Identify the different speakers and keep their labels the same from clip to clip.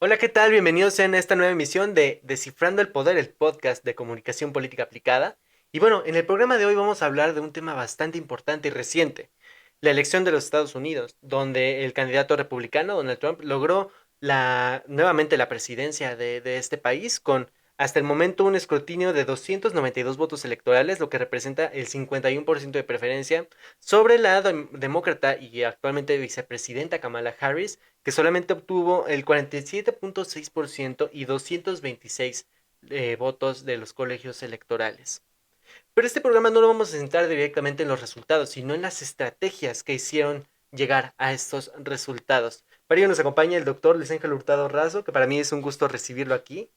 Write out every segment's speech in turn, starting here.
Speaker 1: Hola, ¿qué tal? Bienvenidos en esta nueva emisión de Descifrando el Poder, el podcast de comunicación política aplicada. Y bueno, en el programa de hoy vamos a hablar de un tema bastante importante y reciente, la elección de los Estados Unidos, donde el candidato republicano Donald Trump logró nuevamente la presidencia de este país con hasta el momento un escrutinio de 292 votos electorales, lo que representa el 51% de preferencia sobre la demócrata y actualmente vicepresidenta Kamala Harris, que solamente obtuvo el 47.6% y 226 votos de los colegios electorales. Pero este programa no lo vamos a centrar directamente en los resultados, sino en las estrategias que hicieron llegar a estos resultados. Para ello nos acompaña el doctor Luis Ángel Hurtado Razo, que para mí es un gusto recibirlo aquí.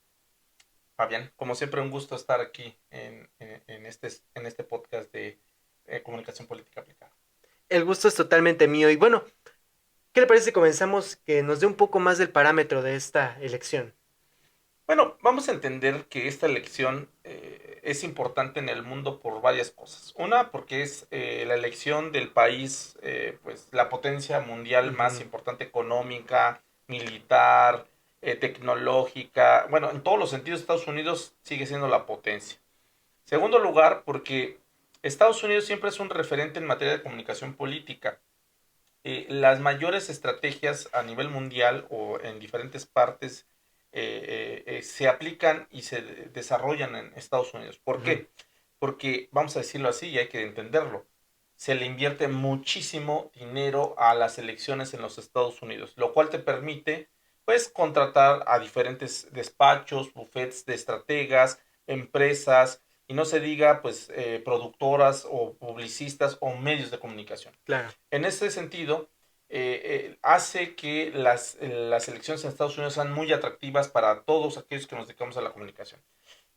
Speaker 2: Fabián, como siempre, un gusto estar aquí en este podcast de comunicación política aplicada.
Speaker 1: El gusto es totalmente mío y bueno, ¿qué le parece si comenzamos que nos dé un poco más del parámetro de esta elección?
Speaker 2: Bueno, vamos a entender que esta elección es importante en el mundo por varias cosas. Una, porque es la elección del país, pues la potencia mundial más
Speaker 1: Ujú.
Speaker 2: importante económica, militar, tecnológica. Bueno, en todos los sentidos, Estados Unidos sigue siendo la potencia. Segundo lugar, porque Estados Unidos siempre es un referente en materia de comunicación política. Las mayores estrategias a nivel mundial o en diferentes partes se aplican y se desarrollan en Estados Unidos. ¿Por
Speaker 1: Ujú.
Speaker 2: qué? Porque, vamos a decirlo así, y hay que entenderlo, se le invierte muchísimo dinero a las elecciones en los Estados Unidos, lo cual te permite, pues, contratar a diferentes despachos, bufetes de estrategas, empresas, y no se diga, pues, productoras o publicistas o medios de comunicación.
Speaker 1: Claro.
Speaker 2: En ese sentido, hace que las elecciones en Estados Unidos sean muy atractivas para todos aquellos que nos dedicamos a la comunicación.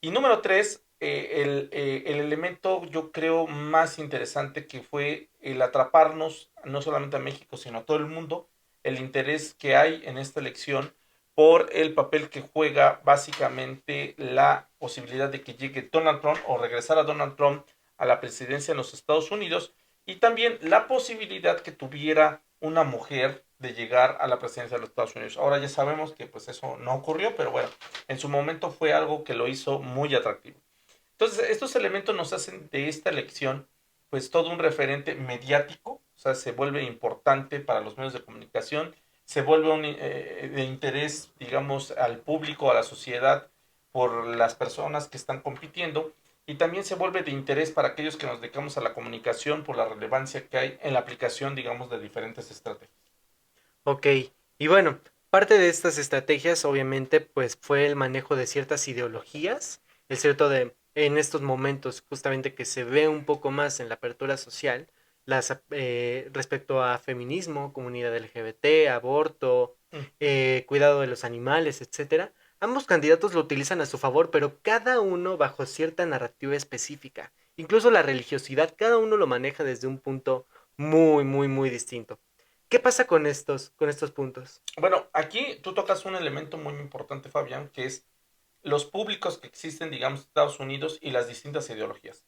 Speaker 2: Y número tres, el elemento yo creo más interesante que fue el atraparnos, no solamente a México, sino a todo el mundo, el interés que hay en esta elección por el papel que juega básicamente la posibilidad de que llegue Donald Trump o regresar a Donald Trump a la presidencia en los Estados Unidos y también la posibilidad que tuviera una mujer de llegar a la presidencia de los Estados Unidos. Ahora ya sabemos que pues eso no ocurrió, pero bueno, en su momento fue algo que lo hizo muy atractivo. Entonces, estos elementos nos hacen de esta elección pues todo un referente mediático, o sea, se vuelve importante para los medios de comunicación, se vuelve de interés, digamos, al público, a la sociedad, por las personas que están compitiendo, y también se vuelve de interés para aquellos que nos dedicamos a la comunicación por la relevancia que hay en la aplicación, digamos, de diferentes estrategias.
Speaker 1: Ok, y bueno, parte de estas estrategias obviamente pues fue el manejo de ciertas ideologías, es cierto de en estos momentos justamente que se ve un poco más en la apertura social, respecto a feminismo, comunidad LGBT, aborto,
Speaker 2: Mm.
Speaker 1: cuidado de los animales, etcétera. Ambos candidatos lo utilizan a su favor, pero cada uno bajo cierta narrativa específica. Incluso la religiosidad, cada uno lo maneja desde un punto muy distinto. ¿Qué pasa con estos puntos?
Speaker 2: Bueno, aquí tú tocas un elemento muy importante, Fabián, que es los públicos que existen, digamos, en Estados Unidos y las distintas ideologías.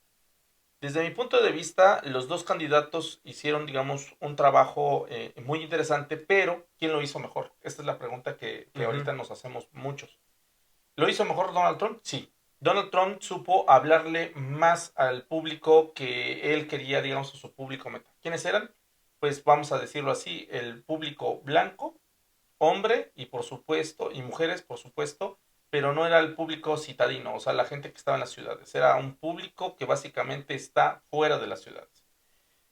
Speaker 2: Desde mi punto de vista, los dos candidatos hicieron, digamos, un trabajo muy interesante, pero ¿quién lo hizo mejor? Esta es la pregunta que
Speaker 1: Ujú.
Speaker 2: ahorita nos hacemos muchos. ¿Lo hizo mejor Donald Trump? Sí. Donald Trump supo hablarle más al público que él quería, digamos, a su público meta. ¿Quiénes eran? Pues vamos a decirlo así, el público blanco, hombre y por supuesto, y mujeres por supuesto, pero no era el público citadino, o sea, la gente que estaba en las ciudades, era un público que básicamente está fuera de las ciudades.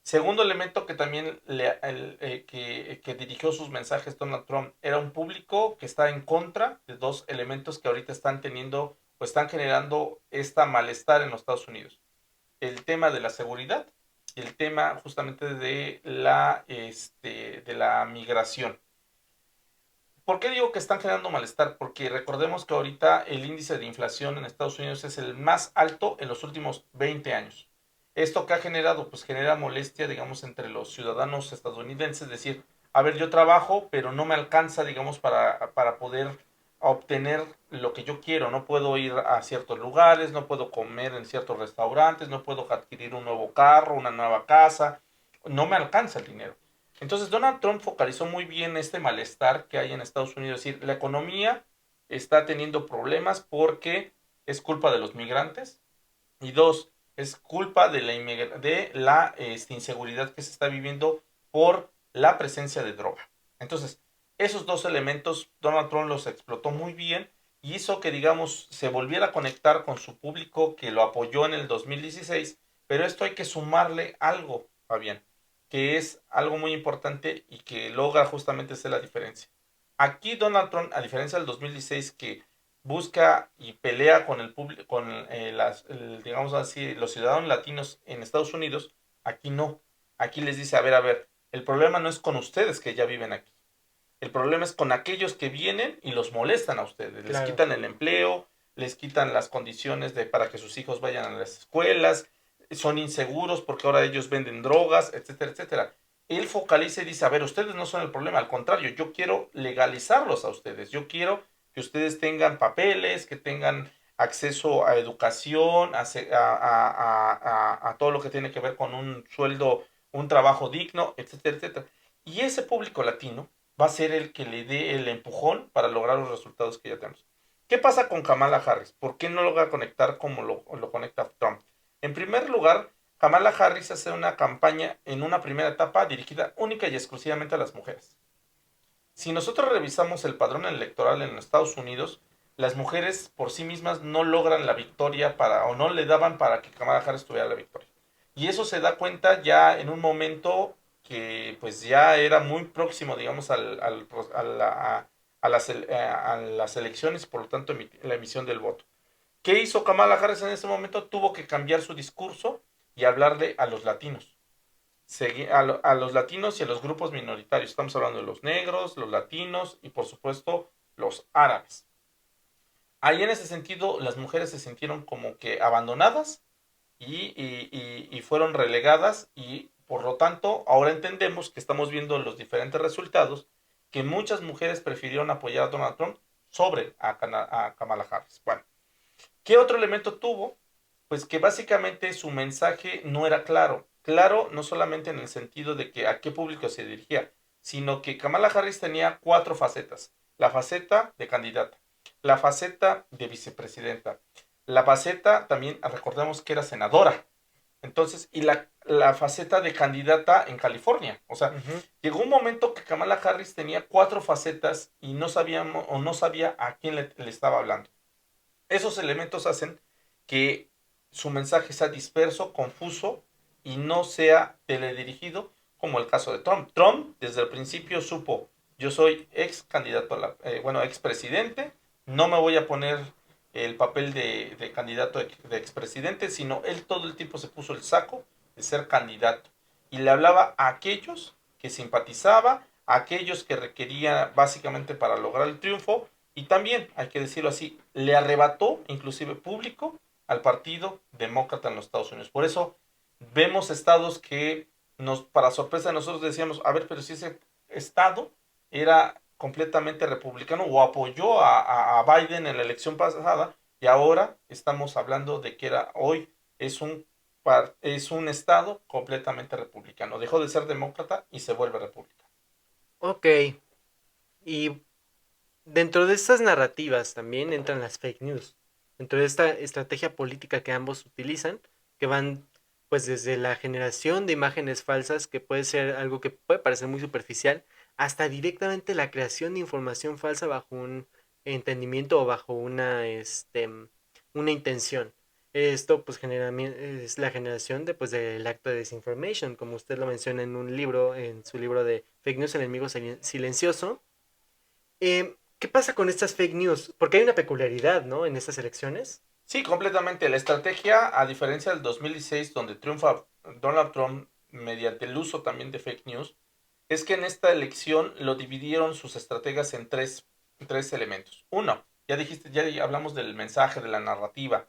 Speaker 2: Segundo elemento que también que dirigió sus mensajes Donald Trump era un público que está en contra de dos elementos que ahorita están teniendo o están generando esta malestar en los Estados Unidos. El tema de la seguridad y el tema justamente de la migración. ¿Por qué digo que están generando malestar? Porque recordemos que ahorita el índice de inflación en Estados Unidos es el más alto en los últimos 20 años. ¿Esto que ha generado? Pues genera molestia, digamos, entre los ciudadanos estadounidenses, es decir, a ver, yo trabajo, pero no me alcanza, digamos, para poder obtener lo que yo quiero. No puedo ir a ciertos lugares, no puedo comer en ciertos restaurantes, no puedo adquirir un nuevo carro, una nueva casa, no me alcanza el dinero. Entonces Donald Trump focalizó muy bien este malestar que hay en Estados Unidos, es decir, la economía está teniendo problemas porque es culpa de los migrantes y dos, es culpa de la inseguridad que se está viviendo por la presencia de droga. Entonces, esos dos elementos Donald Trump los explotó muy bien y hizo que, digamos, se volviera a conectar con su público que lo apoyó en el 2016, pero esto hay que sumarle algo, Fabián, que es algo muy importante y que logra justamente hacer la diferencia. Aquí Donald Trump, a diferencia del 2016, que busca y pelea con el público, con digamos así, los ciudadanos latinos en Estados Unidos, aquí no. Aquí les dice, a ver, el problema no es con ustedes que ya viven aquí. El problema es con aquellos que vienen y los molestan a ustedes. Les
Speaker 1: Claro.
Speaker 2: quitan el empleo, les quitan las condiciones para que sus hijos vayan a las escuelas, son inseguros porque ahora ellos venden drogas, etcétera, etcétera. Él focaliza y dice, a ver, ustedes no son el problema, al contrario, yo quiero legalizarlos a ustedes, yo quiero que ustedes tengan papeles, que tengan acceso a educación, a todo lo que tiene que ver con un sueldo, un trabajo digno, etcétera, etcétera. Y ese público latino va a ser el que le dé el empujón para lograr los resultados que ya tenemos. ¿Qué pasa con Kamala Harris? ¿Por qué no logra conectar como lo conecta Trump? En primer lugar, Kamala Harris hace una campaña en una primera etapa dirigida única y exclusivamente a las mujeres. Si nosotros revisamos el padrón electoral en Estados Unidos, las mujeres por sí mismas no logran la victoria o no le daban para que Kamala Harris tuviera la victoria. Y eso se da cuenta ya en un momento que pues ya era muy próximo, digamos, a las elecciones, por lo tanto la emisión del voto. ¿Qué hizo Kamala Harris en ese momento? Tuvo que cambiar su discurso y hablarle a los latinos. A los latinos y a los grupos minoritarios. Estamos hablando de los negros, los latinos y por supuesto los árabes. Ahí en ese sentido las mujeres se sintieron como que abandonadas y fueron relegadas y por lo tanto ahora entendemos que estamos viendo los diferentes resultados que muchas mujeres prefirieron apoyar a Donald Trump sobre a Kamala Harris. Bueno, ¿qué otro elemento tuvo? Pues que básicamente su mensaje no era claro. Claro, no solamente en el sentido de que a qué público se dirigía, sino que Kamala Harris tenía cuatro facetas. La faceta de candidata, la faceta de vicepresidenta, la faceta también, recordemos que era senadora, entonces, y la faceta de candidata en California. O sea,
Speaker 1: Ujú.
Speaker 2: llegó un momento que Kamala Harris tenía cuatro facetas y no sabíamos o no sabía a quién le estaba hablando. Esos elementos hacen que su mensaje sea disperso, confuso y no sea teledirigido como el caso de Trump. Trump desde el principio supo, yo soy ex candidato ex presidente, no me voy a poner el papel de candidato de expresidente, sino él todo el tiempo se puso el saco de ser candidato y le hablaba a aquellos que simpatizaba, a aquellos que requería básicamente para lograr el triunfo y también, hay que decirlo así, le arrebató, inclusive público, al Partido Demócrata en los Estados Unidos. Por eso vemos estados que, para sorpresa de nosotros, decíamos, a ver, pero si ese estado era completamente republicano o apoyó a Biden en la elección pasada y ahora estamos hablando de que hoy es es un estado completamente republicano. Dejó de ser demócrata y se vuelve republicano.
Speaker 1: Ok. Y dentro de estas narrativas también entran las fake news. Dentro de esta estrategia política que ambos utilizan, que van pues desde la generación de imágenes falsas, que puede ser algo que puede parecer muy superficial, hasta directamente la creación de información falsa bajo un entendimiento o bajo una intención. Esto pues es la generación de, pues, del acto de disinformation, como usted lo menciona en un libro, en su libro de Fake News, el enemigo silencioso. ¿Qué pasa con estas fake news? Porque hay una peculiaridad, ¿no? En estas elecciones.
Speaker 2: Sí, completamente. La estrategia, a diferencia del 2016, donde triunfa Donald Trump mediante el uso también de fake news, es que en esta elección lo dividieron sus estrategas en tres elementos. Uno, ya dijiste, ya hablamos del mensaje, de la narrativa.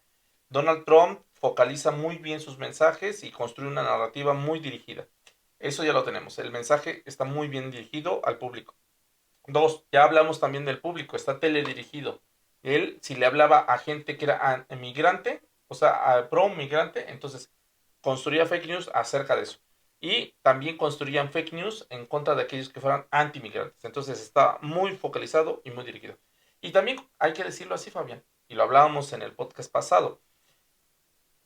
Speaker 2: Donald Trump focaliza muy bien sus mensajes y construye una narrativa muy dirigida. Eso ya lo tenemos. El mensaje está muy bien dirigido al público. Dos, ya hablamos también del público, está teledirigido. Él, si le hablaba a gente que era migrante, o sea, a pro migrante, entonces construía fake news acerca de eso. y también construían fake news en contra de aquellos que fueran antimigrantes. Entonces está muy focalizado y muy dirigido. Y también hay que decirlo así, Fabián, y lo hablábamos en el podcast pasado.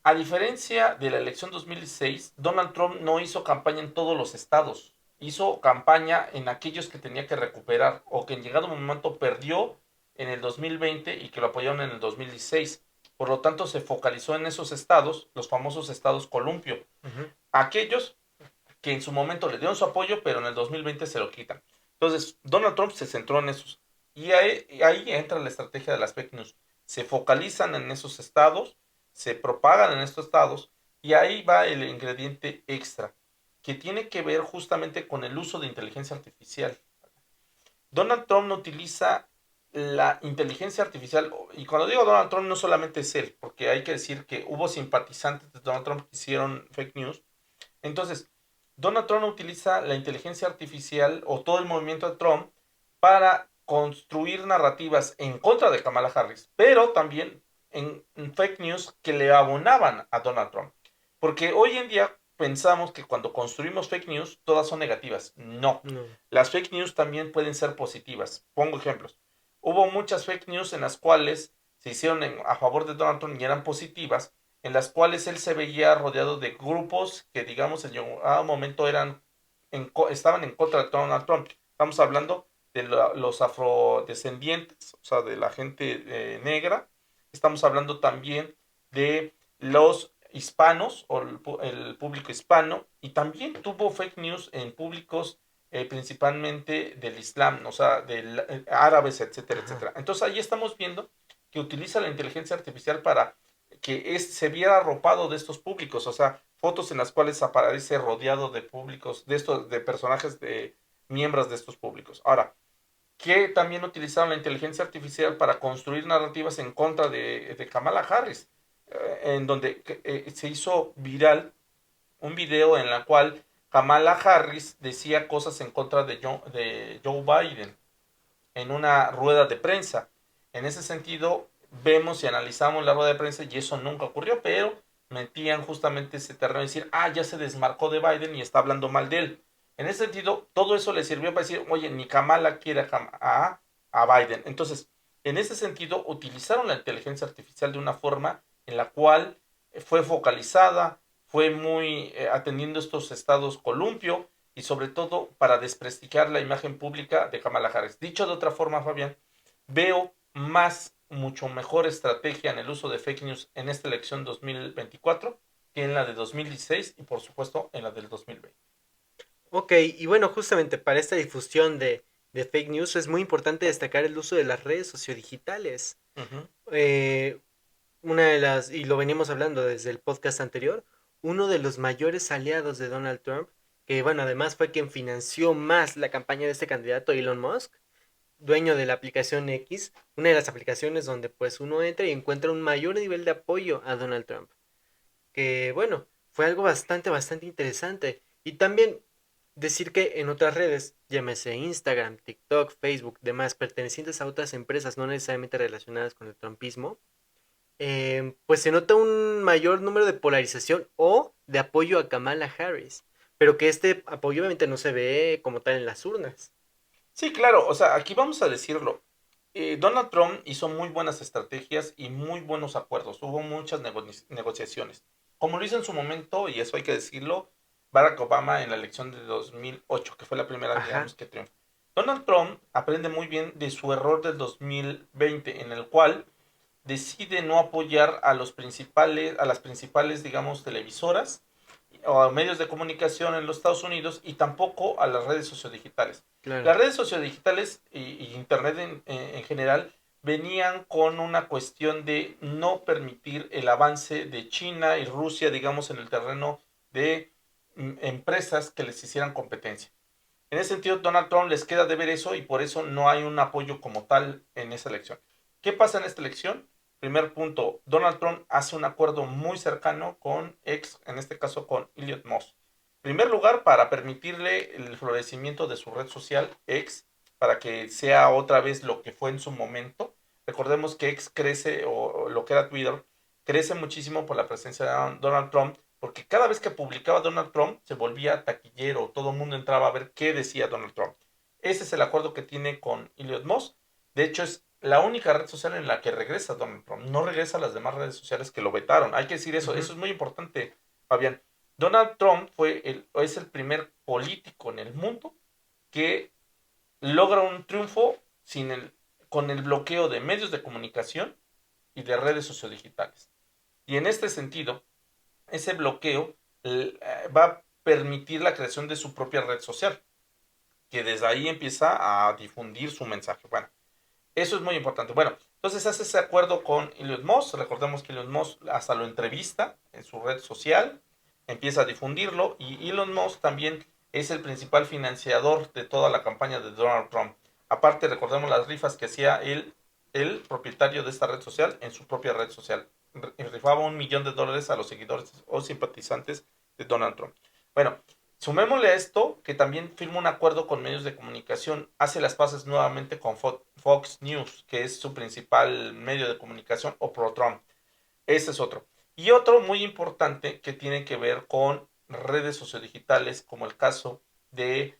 Speaker 2: A diferencia de la elección 2006, Donald Trump no hizo campaña en todos los estados. Hizo campaña en aquellos que tenía que recuperar o que en llegado un momento perdió en el 2020 y que lo apoyaron en el 2016. Por lo tanto, se focalizó en esos estados, los famosos estados columpio.
Speaker 1: Ujú.
Speaker 2: Aquellos que en su momento le dieron su apoyo, pero en el 2020 se lo quitan. Entonces, Donald Trump se centró en esos. Y ahí entra la estrategia de las fake news. Se focalizan en esos estados, se propagan en estos estados, y ahí va el ingrediente extra, que tiene que ver justamente con el uso de inteligencia artificial. Donald Trump no utiliza la inteligencia artificial, y cuando digo Donald Trump no solamente es él, porque hay que decir que hubo simpatizantes de Donald Trump que hicieron fake news. Entonces, Donald Trump utiliza la inteligencia artificial o todo el movimiento de Trump para construir narrativas en contra de Kamala Harris, pero también en fake news que le abonaban a Donald Trump. Porque hoy en día pensamos que cuando construimos fake news todas son negativas. No,
Speaker 1: No.
Speaker 2: las fake news también pueden ser positivas. Pongo ejemplos. Hubo muchas fake news en las cuales se hicieron a favor de Donald Trump y eran positivas, en las cuales él se veía rodeado de grupos que, digamos, en un momento estaban en contra de Donald Trump. Estamos hablando de los afrodescendientes, o sea, de la gente negra. Estamos hablando también de los hispanos o el público hispano, y también tuvo fake news en públicos principalmente del Islam, o sea, de árabes, etcétera,
Speaker 1: Ajá.
Speaker 2: etcétera. Entonces ahí estamos viendo que utiliza la inteligencia artificial para que se viera arropado de estos públicos, o sea, fotos en las cuales aparece rodeado de públicos, de estos, de personajes de miembros de estos públicos. Ahora, que también utilizaron la inteligencia artificial para construir narrativas en contra de Kamala Harris, en donde se hizo viral un video en la cual Kamala Harris decía cosas en contra de Joe Biden en una rueda de prensa. En ese sentido, vemos y analizamos la rueda de prensa y eso nunca ocurrió, pero metían justamente ese terreno de decir, ya se desmarcó de Biden y está hablando mal de él. En ese sentido, todo eso le sirvió para decir, oye, ni Kamala quiere a Biden. Entonces, en ese sentido, utilizaron la inteligencia artificial de una forma en la cual fue focalizada, fue muy atendiendo estos estados columpio, y sobre todo para desprestigiar la imagen pública de Kamala Harris. Dicho de otra forma, Fabián, veo mucho mejor estrategia en el uso de fake news en esta elección 2024 que en la de 2016 y por supuesto en la del 2020.
Speaker 1: Ok, y bueno, justamente para esta difusión de fake news es muy importante destacar el uso de las redes sociodigitales.
Speaker 2: Uh -huh.
Speaker 1: Eh, una de las, y lo veníamos hablando desde el podcast anterior, uno de los mayores aliados de Donald Trump, que bueno, además fue quien financió más la campaña de este candidato, Elon Musk, dueño de la aplicación X, una de las aplicaciones donde pues uno entra y encuentra un mayor nivel de apoyo a Donald Trump. Que bueno, fue algo bastante interesante. Y también decir que en otras redes, llámese Instagram, TikTok, Facebook, demás, pertenecientes a otras empresas no necesariamente relacionadas con el trumpismo, pues se nota un mayor número de polarización o de apoyo a Kamala Harris, pero que este apoyo obviamente no se ve como tal en las urnas.
Speaker 2: Sí, claro, o sea, aquí vamos a decirlo. Donald Trump hizo muy buenas estrategias y muy buenos acuerdos. Hubo muchas negociaciones. Como lo hizo en su momento, y eso hay que decirlo, Barack Obama en la elección de 2008, que fue la primera,
Speaker 1: Ajá,
Speaker 2: digamos, que triunfó. Donald Trump aprende muy bien de su error del 2020, en el cual decide no apoyar a las principales, digamos, televisoras o a medios de comunicación en los Estados Unidos, y tampoco a las redes sociodigitales.
Speaker 1: claro.
Speaker 2: Las redes sociodigitales y Internet en general venían con una cuestión de no permitir el avance de China y Rusia, digamos, en el terreno de empresas que les hicieran competencia. En ese sentido, Donald Trump les queda de ver eso y por eso no hay un apoyo como tal en esa elección. ¿Qué pasa en esta elección? Primer punto, Donald Trump hace un acuerdo muy cercano con X, en este caso con Elliot Moss. Primer lugar, para permitirle el florecimiento de su red social X, para que sea otra vez lo que fue en su momento. Recordemos que X crece, o lo que era Twitter, crece muchísimo por la presencia de Donald Trump, porque cada vez que publicaba Donald Trump se volvía taquillero, todo el mundo entraba a ver qué decía Donald Trump. Ese es el acuerdo que tiene con Elon Musk. De hecho, es la única red social en la que regresa Donald Trump. No regresa a las demás redes sociales que lo vetaron. Hay que decir eso.
Speaker 1: Ujú.
Speaker 2: Eso es muy importante, Fabián. Donald Trump es el primer político en el mundo que logra un triunfo con el bloqueo de medios de comunicación y de redes sociodigitales. Y en este sentido, ese bloqueo va a permitir la creación de su propia red social, que desde ahí empieza a difundir su mensaje. Bueno, eso es muy importante. Bueno, entonces hace ese acuerdo con Elon Musk. Recordemos que Elon Musk hasta lo entrevista en su red social, empieza a difundirlo y Elon Musk también es el principal financiador de toda la campaña de Donald Trump. Aparte, recordemos las rifas que hacía el propietario de esta red social en su propia red social. Rifaba $1 millón a los seguidores o simpatizantes de Donald Trump. Bueno, sumémosle a esto que también firma un acuerdo con medios de comunicación, hace las paces nuevamente con Fox News, que es su principal medio de comunicación, o pro-Trump. Ese es otro. Y otro muy importante que tiene que ver con redes sociodigitales, como el caso de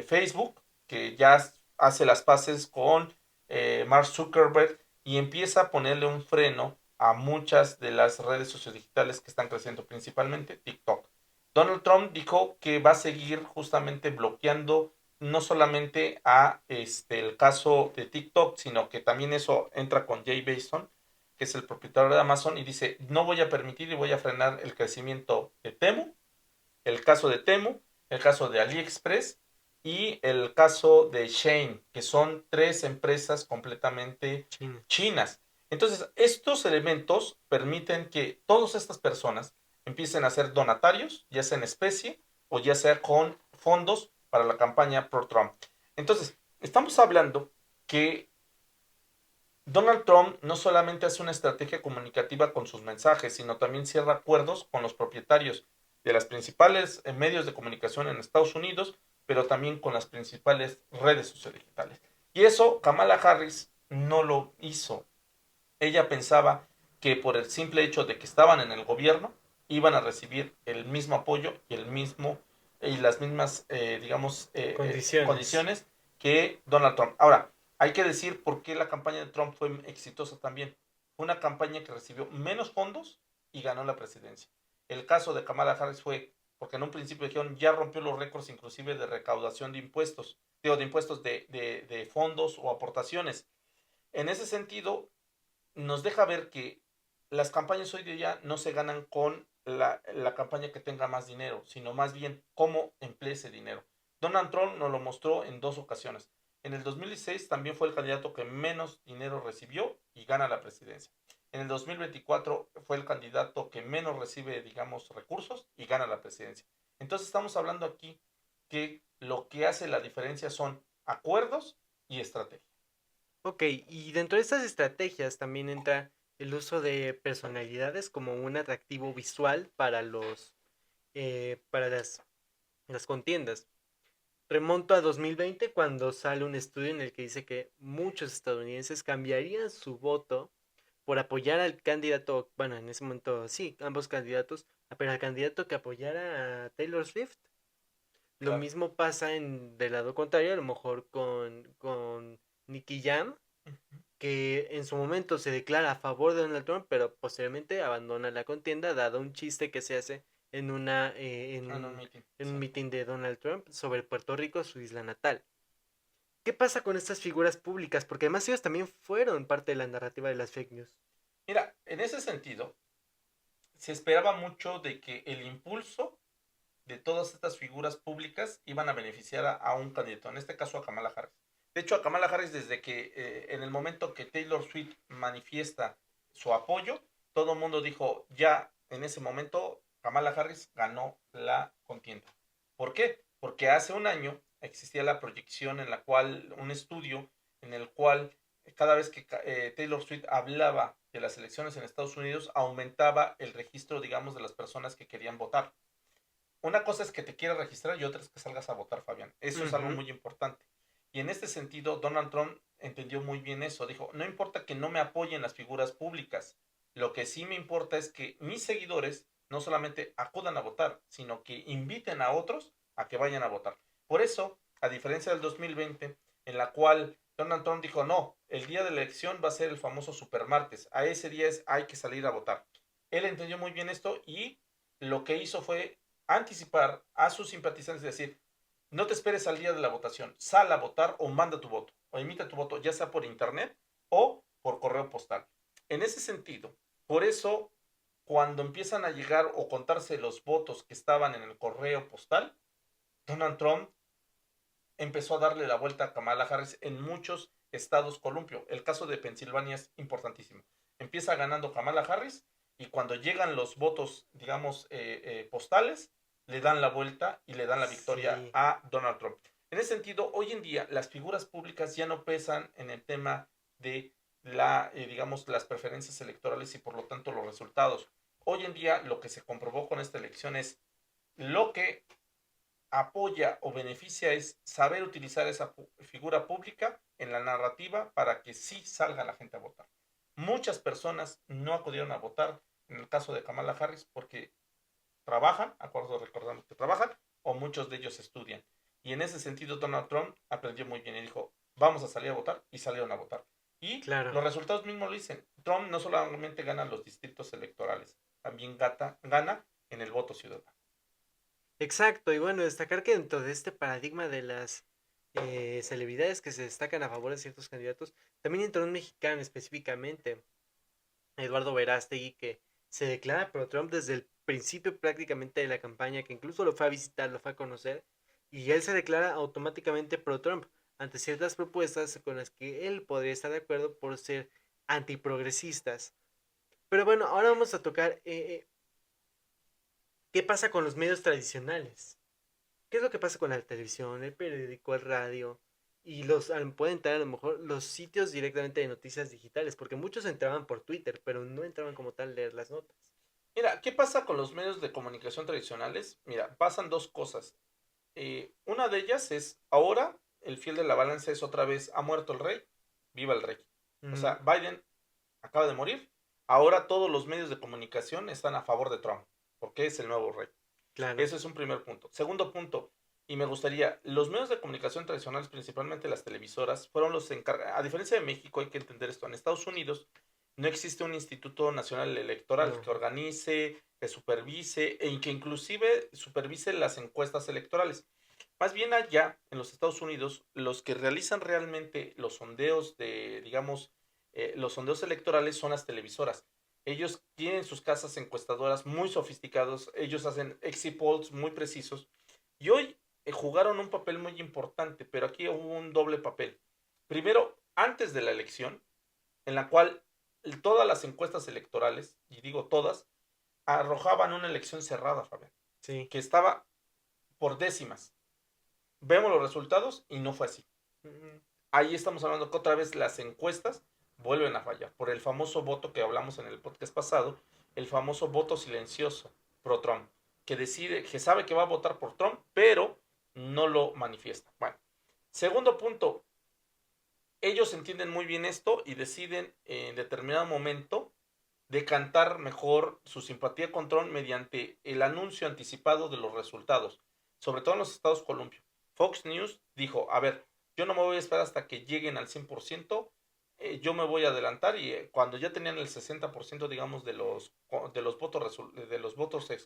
Speaker 2: Facebook, que ya hace las paces con Mark Zuckerberg y empieza a ponerle un freno a muchas de las redes sociodigitales que están creciendo, principalmente TikTok. Donald Trump dijo que va a seguir justamente bloqueando no solamente el caso de TikTok, sino que también eso entra con Jay Bezos, que es el propietario de Amazon, y dice, no voy a permitir y voy a frenar el crecimiento de Temu, el caso de Temu, el caso de AliExpress y el caso de Shein, que son tres empresas completamente
Speaker 1: China.
Speaker 2: chinas. Entonces, estos elementos permiten que todas estas personas empiecen a ser donatarios, ya sea en especie o ya sea con fondos para la campaña pro Trump. Entonces, estamos hablando que Donald Trump no solamente hace una estrategia comunicativa con sus mensajes, sino también cierra acuerdos con los propietarios de las principales medios de comunicación en Estados Unidos, pero también con las principales redes sociodigitales. Y eso Kamala Harris no lo hizo. Ella pensaba que por el simple hecho de que estaban en el gobierno iban a recibir el mismo apoyo y las mismas
Speaker 1: Condiciones.
Speaker 2: condiciones que Donald Trump. Ahora, hay que decir por qué la campaña de Trump fue exitosa también. Fue una campaña que recibió menos fondos y ganó la presidencia. El caso de Kamala Harris fue porque en un principio dijeron ya rompió los récords inclusive de recaudación de impuestos, de impuestos de fondos o aportaciones. En ese sentido, nos deja ver que las campañas hoy día no se ganan con la campaña que tenga más dinero, sino más bien cómo emplea ese dinero. Donald Trump nos lo mostró en dos ocasiones. En el 2016 también fue el candidato que menos dinero recibió y gana la presidencia. En el 2024 fue el candidato que menos recibe, digamos, recursos y gana la presidencia. Entonces estamos hablando aquí que lo que hace la diferencia son acuerdos y estrategia.
Speaker 1: Ok, y dentro de estas estrategias también entra el uso de personalidades como un atractivo visual para para las contiendas. Remonto a 2020 cuando sale un estudio en el que dice que muchos estadounidenses cambiarían su voto por apoyar al candidato, bueno, en ese momento sí, ambos candidatos, pero al candidato que apoyara a Taylor Swift. Lo
Speaker 2: Claro.
Speaker 1: mismo pasa del lado contrario, a lo mejor con Nicky Jam, que en su momento se declara a favor de Donald Trump, pero posteriormente abandona la contienda, dado un chiste que se hace en
Speaker 2: En un meeting,
Speaker 1: en un
Speaker 2: sí.
Speaker 1: meeting de Donald Trump sobre Puerto Rico, su isla natal. ¿Qué pasa con estas figuras públicas? Porque además ellos también fueron parte de la narrativa de las fake news.
Speaker 2: Mira, en ese sentido, se esperaba mucho de que el impulso de todas estas figuras públicas iban a beneficiar a un candidato, en este caso a Kamala Harris. De hecho, a Kamala Harris, desde que en el momento que Taylor Swift manifiesta su apoyo, todo el mundo dijo, ya en ese momento Kamala Harris ganó la contienda. ¿Por qué? Porque hace un año existía la proyección en la cual, un estudio en el cual cada vez que Taylor Swift hablaba de las elecciones en Estados Unidos, aumentaba el registro, digamos, de las personas que querían votar. Una cosa es que te quieras registrar y otra es que salgas a votar, Fabián. Eso es algo
Speaker 1: Ujú.
Speaker 2: muy importante. Y en este sentido, Donald Trump entendió muy bien eso. Dijo, no importa que no me apoyen las figuras públicas, Lo que sí me importa es que mis seguidores no solamente acudan a votar, sino que inviten a otros a que vayan a votar. Por eso, a diferencia del 2020, en la cual Donald Trump dijo, no, el día de la elección va a ser el famoso supermartes, a ese día hay que salir a votar. Él entendió muy bien esto y lo que hizo fue anticipar a sus simpatizantes, es decir, no te esperes al día de la votación, sal a votar o manda tu voto, o emita tu voto, ya sea por internet o por correo postal. En ese sentido, por eso, cuando empiezan a llegar o contarse los votos que estaban en el correo postal, Donald Trump empezó a darle la vuelta a Kamala Harris en muchos estados columpio. El caso de Pensilvania es importantísimo. Empieza ganando Kamala Harris y cuando llegan los votos, digamos, postales, le dan la vuelta y le dan la victoria
Speaker 1: Sí,
Speaker 2: a Donald Trump. En ese sentido, hoy en día las figuras públicas ya no pesan en el tema de digamos, las preferencias electorales y por lo tanto los resultados. Hoy en día lo que se comprobó con esta elección es lo que apoya o beneficia es saber utilizar esa figura pública en la narrativa para que sí salga la gente a votar. Muchas personas no acudieron a votar en el caso de Kamala Harris porque trabajan, acuerdo recordando que trabajan, o muchos de ellos estudian. Y en ese sentido Donald Trump aprendió muy bien y dijo, vamos a salir a votar y salieron a votar. Y
Speaker 1: claro.
Speaker 2: los resultados mismos lo dicen. Trump no solamente gana los distritos electorales, también gana en el voto ciudadano.
Speaker 1: Exacto, y bueno, destacar que dentro de este paradigma de las celebridades que se destacan a favor de ciertos candidatos, también entró un mexicano específicamente, Eduardo Verástegui, que se declara pro Trump desde el principio prácticamente de la campaña, que incluso lo fue a visitar, lo fue a conocer, y él se declara automáticamente pro Trump ante ciertas propuestas con las que él podría estar de acuerdo por ser antiprogresistas. Pero bueno, ahora vamos a tocar qué pasa con los medios tradicionales. ¿Qué es lo que pasa con la televisión, el periódico, el radio? Y pueden entrar a lo mejor los sitios directamente de noticias digitales, porque muchos entraban por Twitter, pero no entraban como tal a leer las notas.
Speaker 2: Mira, ¿qué pasa con los medios de comunicación tradicionales? Mira, pasan dos cosas. Una de ellas es, ahora el fiel de la balanza es otra vez, ha muerto el rey, viva el rey. O
Speaker 1: Ujú,
Speaker 2: sea, Biden acaba de morir, ahora todos los medios de comunicación están a favor de Trump, porque es el nuevo rey.
Speaker 1: claro.
Speaker 2: Ese es un primer punto. Segundo punto, y me gustaría, los medios de comunicación tradicionales, principalmente las televisoras, fueron los encargados, a diferencia de México, hay que entender esto, en Estados Unidos no existe un Instituto Nacional Electoral
Speaker 1: No,
Speaker 2: que organice, que supervise e que inclusive supervise las encuestas electorales. Más bien allá, en los Estados Unidos, los que realizan realmente los sondeos de, digamos, los sondeos electorales son las televisoras. Ellos tienen sus casas encuestadoras muy sofisticados, ellos hacen exit polls muy precisos y hoy jugaron un papel muy importante, pero aquí hubo un doble papel. Primero, antes de la elección, en la cual todas las encuestas electorales, y digo todas, arrojaban una elección cerrada, Fabián,
Speaker 1: sí.
Speaker 2: que estaba por décimas. Vemos los resultados y no fue así.
Speaker 1: Ujú,
Speaker 2: Ahí estamos hablando que otra vez las encuestas vuelven a fallar por el famoso voto que hablamos en el podcast pasado, el famoso voto silencioso pro Trump, que decide, que sabe que va a votar por Trump, pero no lo manifiesta. Bueno, segundo punto, ellos entienden muy bien esto y deciden en determinado momento decantar mejor su simpatía con Trump mediante el anuncio anticipado de los resultados, sobre todo en los estados columpio. Fox News dijo, a ver, yo no me voy a esperar hasta que lleguen al 100%, yo me voy a adelantar y cuando ya tenían el 60% digamos de los votos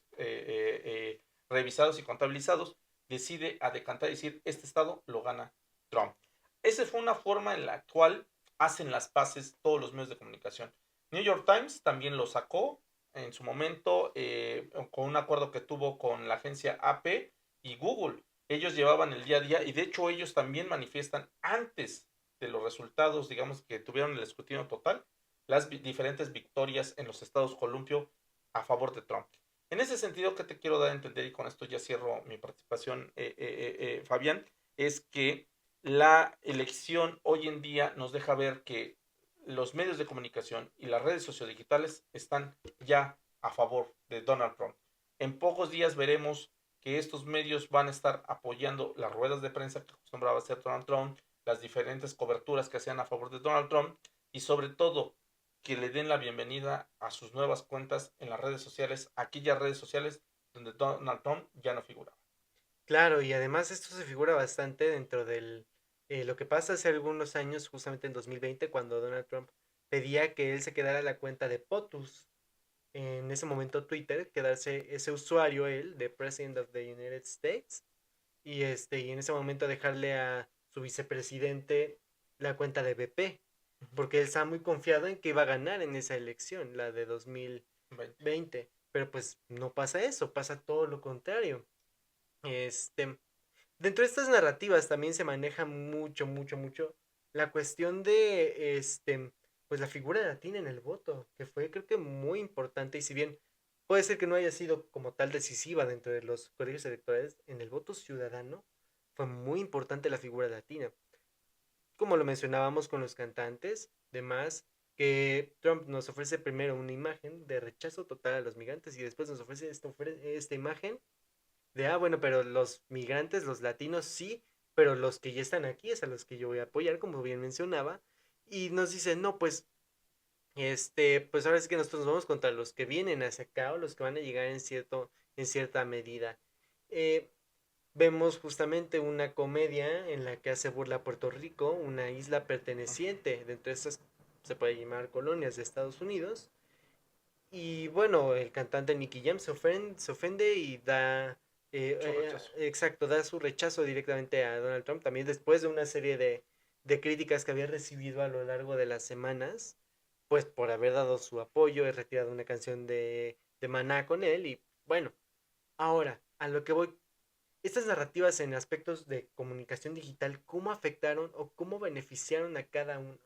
Speaker 2: revisados y contabilizados, decide a decantar y decir, este estado lo gana Trump. Esa fue una forma en la cual hacen las paces todos los medios de comunicación. New York Times también lo sacó en su momento con un acuerdo que tuvo con la agencia AP y Google. Ellos llevaban el día a día y de hecho ellos también manifiestan antes de los resultados, digamos, que tuvieron el escrutinio total, las diferentes victorias en los estados columpio a favor de Trump. En ese sentido, que te quiero dar a entender, y con esto ya cierro mi participación, Fabián, es que la elección hoy en día nos deja ver que los medios de comunicación y las redes sociodigitales están ya a favor de Donald Trump. En pocos días veremos que estos medios van a estar apoyando las ruedas de prensa que acostumbraba hacer Donald Trump, las diferentes coberturas que hacían a favor de Donald Trump y sobre todo que le den la bienvenida a sus nuevas cuentas en las redes sociales, aquellas redes sociales donde Donald Trump ya no figuraba.
Speaker 1: Claro, y además esto se figura bastante dentro del lo que pasa hace algunos años, justamente en 2020, cuando Donald Trump pedía que él se quedara la cuenta de POTUS, en ese momento Twitter, quedarse ese usuario él de President of the United States y en ese momento dejarle a su vicepresidente la cuenta de BP, porque él estaba muy confiado en que iba a ganar en esa elección, la de
Speaker 2: 20.
Speaker 1: 2020, pero pues no pasa eso, pasa todo lo contrario. Este, Dentro de estas narrativas también se maneja mucho la cuestión de, pues la figura latina en el voto, que fue creo que muy importante y si bien puede ser que no haya sido como tal decisiva dentro de los colegios electorales, en el voto ciudadano fue muy importante la figura latina. Como lo mencionábamos con los cantantes, demás, que Trump nos ofrece primero una imagen de rechazo total a los migrantes y después nos ofrece esta imagen de, bueno, pero los migrantes, los latinos sí, pero los que ya están aquí es a los que yo voy a apoyar, como bien mencionaba. Y nos dice, no, pues, pues ahora sí que nosotros nos vamos contra los que vienen hacia acá o los que van a llegar en cierta medida. Eh, Vemos justamente una comedia en la que hace burla a Puerto Rico, una isla perteneciente dentro de estas, se puede llamar colonias de Estados Unidos, y bueno, el cantante Nicky Jam se ofende y da,
Speaker 2: Su rechazo.
Speaker 1: exacto, da su rechazo directamente a Donald Trump, también después de una serie de críticas que había recibido a lo largo de las semanas, pues por haber dado su apoyo, he retirado una canción de Maná con él y bueno, ahora, a lo que voy, estas narrativas en aspectos de comunicación digital, ¿cómo afectaron o cómo beneficiaron a cada uno?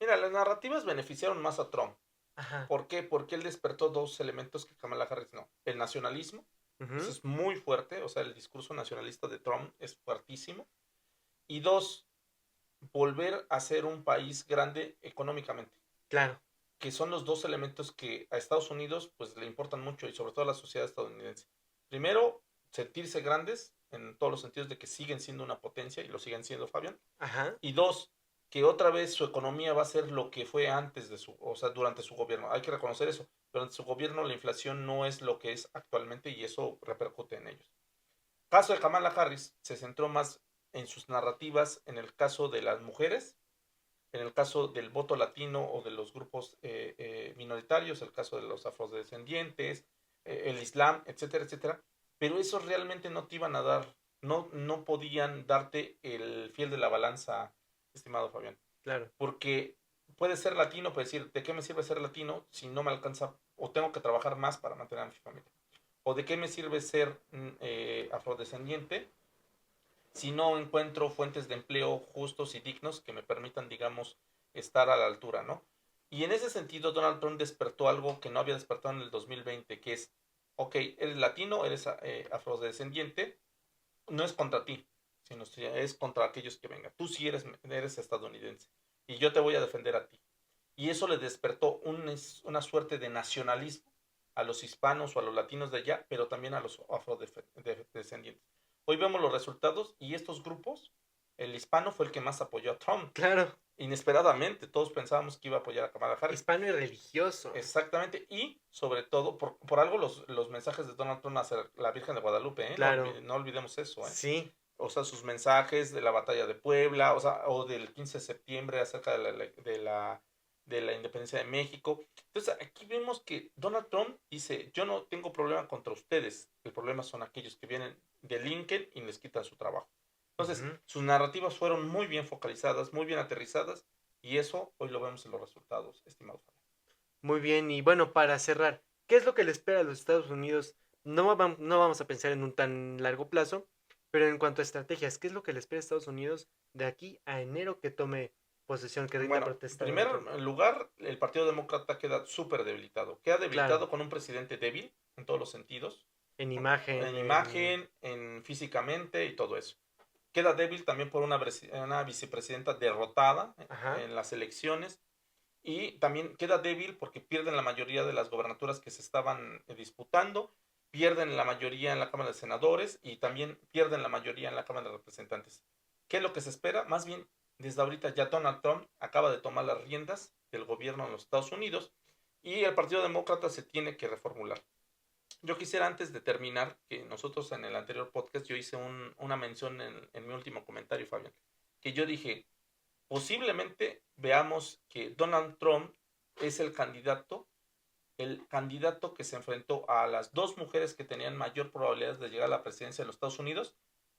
Speaker 2: Mira, las narrativas beneficiaron más a Trump.
Speaker 1: Ajá,
Speaker 2: ¿Por qué? Porque él despertó dos elementos que Kamala Harris no. El nacionalismo, eso
Speaker 1: ujú,
Speaker 2: es muy fuerte, o sea, el discurso nacionalista de Trump es fuertísimo. Y dos, volver a ser un país grande económicamente,
Speaker 1: claro,
Speaker 2: que son los dos elementos que a Estados Unidos pues le importan mucho y sobre todo a la sociedad estadounidense. Primero, sentirse grandes en todos los sentidos de que siguen siendo una potencia y lo siguen siendo, Fabián.
Speaker 1: ajá,
Speaker 2: Y dos, que otra vez su economía va a ser lo que fue antes de o sea, durante su gobierno. Hay que reconocer eso. Durante su gobierno la inflación no es lo que es actualmente y eso repercute en ellos. Caso de Kamala Harris se centró más en sus narrativas en el caso de las mujeres, en el caso del voto latino o de los grupos minoritarios, el caso de los afrodescendientes, el Islam, etcétera, etcétera. Pero esos realmente no te iban a dar, no podían darte el fiel de la balanza, estimado Fabián.
Speaker 1: claro.
Speaker 2: Porque puedes ser latino, puedes decir, ¿de qué me sirve ser latino si no me alcanza o tengo que trabajar más para mantener a mi familia? ¿O de qué me sirve ser afrodescendiente si no encuentro fuentes de empleo justos y dignos que me permitan, digamos, estar a la altura, ¿no? Y en ese sentido, Donald Trump despertó algo que no había despertado en el 2020, que es, ok, eres latino, eres afrodescendiente, no es contra ti, sino es contra aquellos que vengan. Tú sí eres estadounidense y yo te voy a defender a ti. Y eso le despertó una suerte de nacionalismo a los hispanos o a los latinos de allá, pero también a los afrodescendientes. Hoy vemos los resultados y estos grupos, el hispano fue el que más apoyó a Trump.
Speaker 1: Claro,
Speaker 2: Inesperadamente, todos pensábamos que iba a apoyar a Kamala Harris.
Speaker 1: hispano y religioso.
Speaker 2: Exactamente, y sobre todo, por algo los mensajes de Donald Trump hacia la Virgen de Guadalupe, ¿eh? No,
Speaker 1: Claro,
Speaker 2: no olvidemos eso, ¿eh?
Speaker 1: sí,
Speaker 2: O sea, sus mensajes de la batalla de Puebla, o sea, o del 15 de septiembre acerca de la independencia de México. Entonces, aquí vemos que Donald Trump dice, yo no tengo problema contra ustedes, el problema son aquellos que vienen de Lincoln y les quitan su trabajo. Entonces,
Speaker 1: ujú,
Speaker 2: sus narrativas fueron muy bien focalizadas, muy bien aterrizadas, y eso hoy lo vemos en los resultados, estimado Fabián.
Speaker 1: muy bien. Y bueno, para cerrar, ¿qué es lo que le espera a los Estados Unidos? No vamos a pensar en un tan largo plazo, pero en cuanto a estrategias, ¿qué es lo que le espera a Estados Unidos de aquí a enero que tome posesión, que rinda
Speaker 2: Bueno, en
Speaker 1: protesta
Speaker 2: primer
Speaker 1: Donald Trump?
Speaker 2: lugar, el Partido Demócrata queda súper debilitado. Queda
Speaker 1: Claro,
Speaker 2: debilitado con un presidente débil en todos los sentidos,
Speaker 1: en imagen,
Speaker 2: en imagen, en físicamente y todo eso. Queda débil también por una vicepresidenta derrotada
Speaker 1: ajá,
Speaker 2: en las elecciones y también queda débil porque pierden la mayoría de las gobernaturas que se estaban disputando, pierden la mayoría en la Cámara de Senadores y también pierden la mayoría en la Cámara de Representantes. ¿Qué es lo que se espera? Más bien, desde ahorita ya Donald Trump acaba de tomar las riendas del gobierno en los Estados Unidos y el Partido Demócrata se tiene que reformular. Yo quisiera antes de terminar, que nosotros en el anterior podcast yo hice una mención en mi último comentario, Fabián, que yo dije, posiblemente veamos que Donald Trump es el candidato que se enfrentó a las dos mujeres que tenían mayor probabilidad de llegar a la presidencia de los Estados Unidos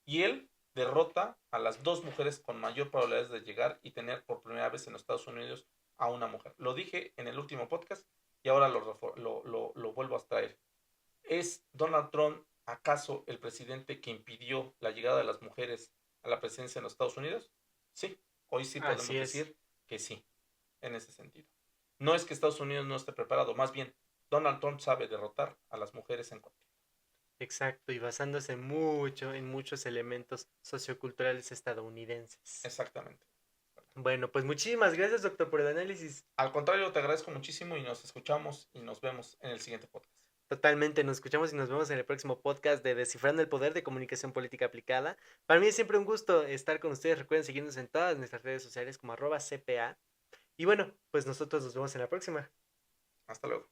Speaker 2: y él derrota a las dos mujeres con mayor probabilidad de llegar y tener por primera vez en los Estados Unidos a una mujer. Lo dije en el último podcast y ahora lo vuelvo a traer. ¿Es Donald Trump acaso el presidente que impidió la llegada de las mujeres a la presidencia en los Estados Unidos? Sí, hoy sí podemos
Speaker 1: Así es.
Speaker 2: decir que sí, en ese sentido. No es que Estados Unidos no esté preparado, más bien Donald Trump sabe derrotar a las mujeres en contra.
Speaker 1: Exacto, y basándose mucho en muchos elementos socioculturales estadounidenses.
Speaker 2: Exactamente.
Speaker 1: Bueno, pues muchísimas gracias, doctor, por el análisis.
Speaker 2: Al contrario, te agradezco muchísimo y nos escuchamos y nos vemos en el siguiente podcast.
Speaker 1: Totalmente, nos escuchamos y nos vemos en el próximo podcast de Descifrando el Poder de Comunicación Política Aplicada. Para mí es siempre un gusto estar con ustedes. Recuerden seguirnos en todas nuestras redes sociales como @CPA. Y bueno, pues nosotros nos vemos en la próxima.
Speaker 2: Hasta luego.